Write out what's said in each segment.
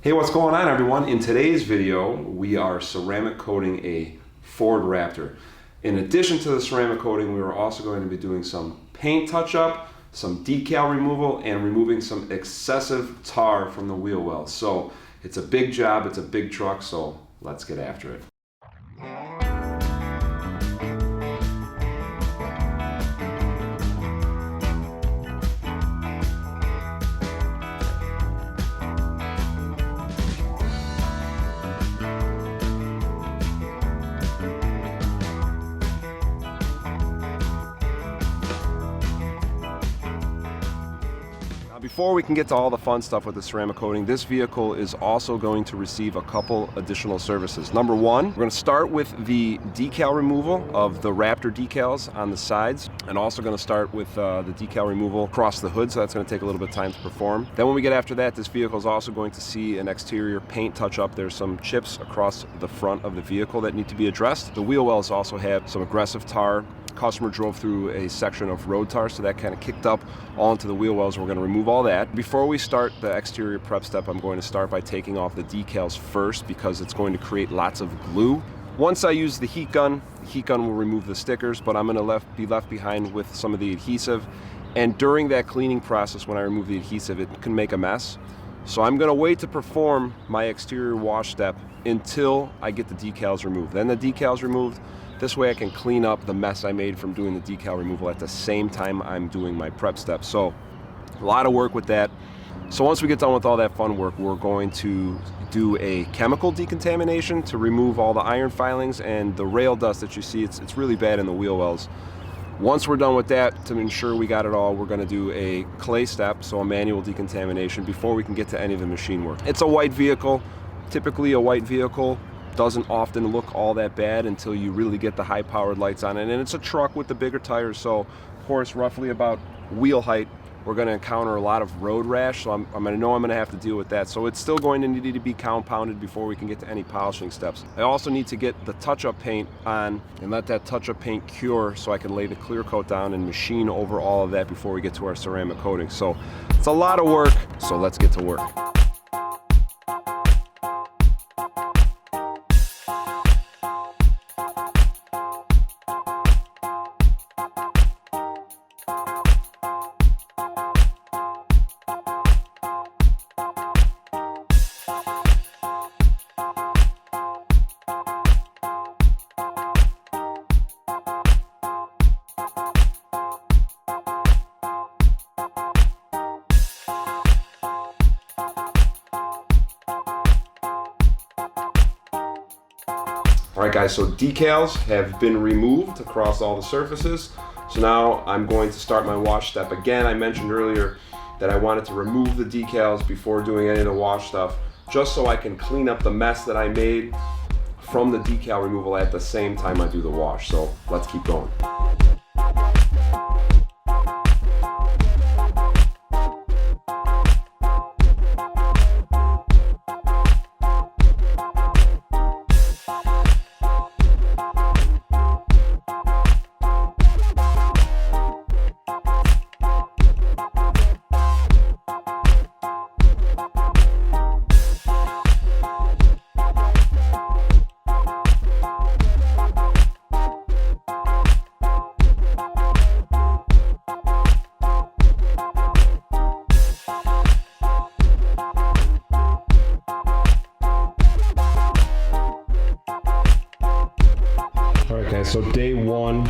Hey, what's going on, everyone? In today's video, we are ceramic coating a Ford Raptor. In addition to the ceramic coating, we are also going to be doing some paint touch-up, some decal removal, and removing some excessive tar from the wheel wells. So it's a big job, it's a big truck, so let's get after it. Before we can get to all the fun stuff with the ceramic coating, this vehicle is also going to receive a couple additional services. Number one, we're going to start with the decal removal of the Raptor decals on the sides, and also going to start with the decal removal across the hood, so that's going to take a little bit of time to perform. Then when we get after that, this vehicle is also going to see an exterior paint touch-up. There's some chips across the front of the vehicle that need to be addressed. The wheel wells also have some aggressive tar. Customer drove through a section of road tar, so that kind of kicked up all into the wheel wells. We're going to remove all that. Before we start the exterior prep step, I'm going to start by taking off the decals first because it's going to create lots of glue. Once I use the heat gun will remove the stickers, but I'm going to be left behind with some of the adhesive. And during that cleaning process, when I remove the adhesive, it can make a mess. So I'm going to wait to perform my exterior wash step until I get the decals removed. Then the decals removed. This way I can clean up the mess I made from doing the decal removal at the same time I'm doing my prep step. So a lot of work with that. So once we get done with all that fun work, we're going to do a chemical decontamination to remove all the iron filings and the rail dust that you see. It's really bad in the wheel wells. Once we're done with that, to ensure we got it all, we're going to do a clay step, so a manual decontamination, before we can get to any of the machine work. It's a white vehicle. Typically a white vehicle doesn't often look all that bad until you really get the high-powered lights on it. And it's a truck with the bigger tires, so of course roughly about wheel height, we're going to encounter a lot of road rash, so I'm going to have to deal with that. So it's still going to need to be compounded before we can get to any polishing steps. I also need to get the touch-up paint on and let that touch-up paint cure so I can lay the clear coat down and machine over all of that before we get to our ceramic coating. So it's a lot of work, so let's get to work. Alright guys, so decals have been removed across all the surfaces. So now I'm going to start my wash step. Again, I mentioned earlier that I wanted to remove the decals before doing any of the wash stuff, just so I can clean up the mess that I made from the decal removal at the same time I do the wash. So let's keep going. So day one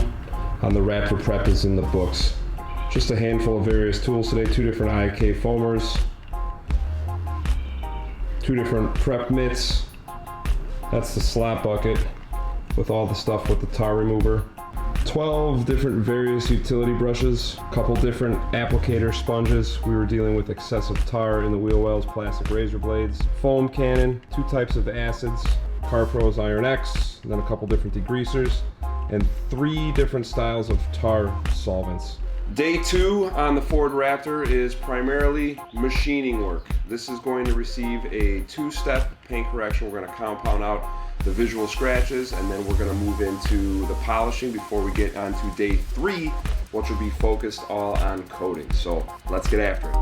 on the Raptor prep is in the books. Just a handful of various tools today, 2 different IK foamers, 2 different prep mitts. That's the slap bucket with all the stuff with the tar remover. 12 different various utility brushes, a couple different applicator sponges. We were dealing with excessive tar in the wheel wells, plastic razor blades, foam cannon, 2 types of acids, CarPro's Iron X, and then a couple different degreasers, and 3 different styles of tar solvents. Day 2 on the Ford Raptor is primarily machining work. This is going to receive a 2-step paint correction. We're going to compound out the visual scratches, and then we're going to move into the polishing before we get onto day 3, which will be focused all on coating. So let's get after it.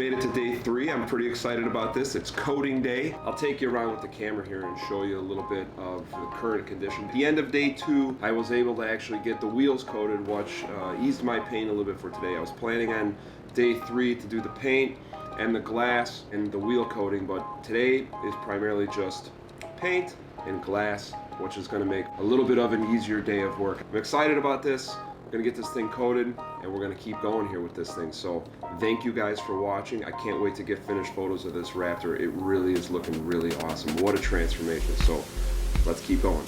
made it to day 3. I'm pretty excited about this. It's coating day. I'll take you around with the camera here and show you a little bit of the current condition. At the end of day 2, I was able to actually get the wheels coated, which eased my pain a little bit for today. I was planning on day 3 to do the paint and the glass and the wheel coating, but today is primarily just paint and glass, which is going to make a little bit of an easier day of work. I'm excited about this. We're gonna get this thing coated and we're gonna keep going here with this thing. So thank you guys for watching. I can't wait to get finished photos of this Raptor. It really is looking really awesome. What a transformation. So let's keep going.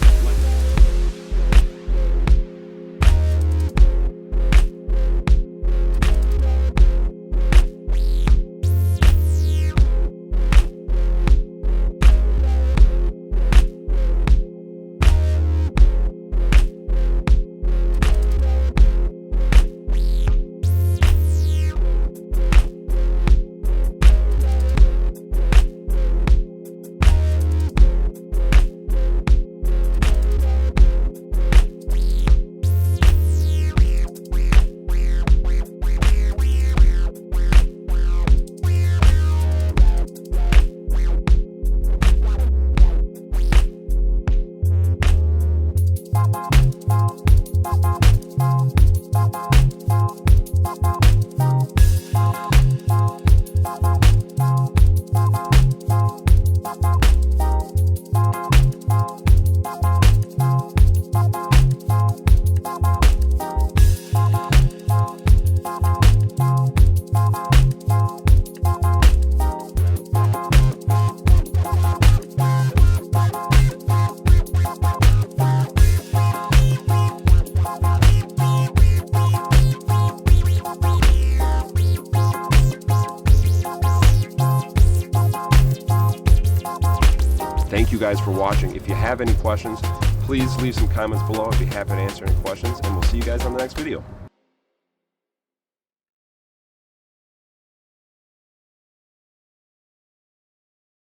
Thank you guys for watching. If you have any questions, please leave some comments below. I'd be happy to answer any questions, and we'll see you guys on the next video.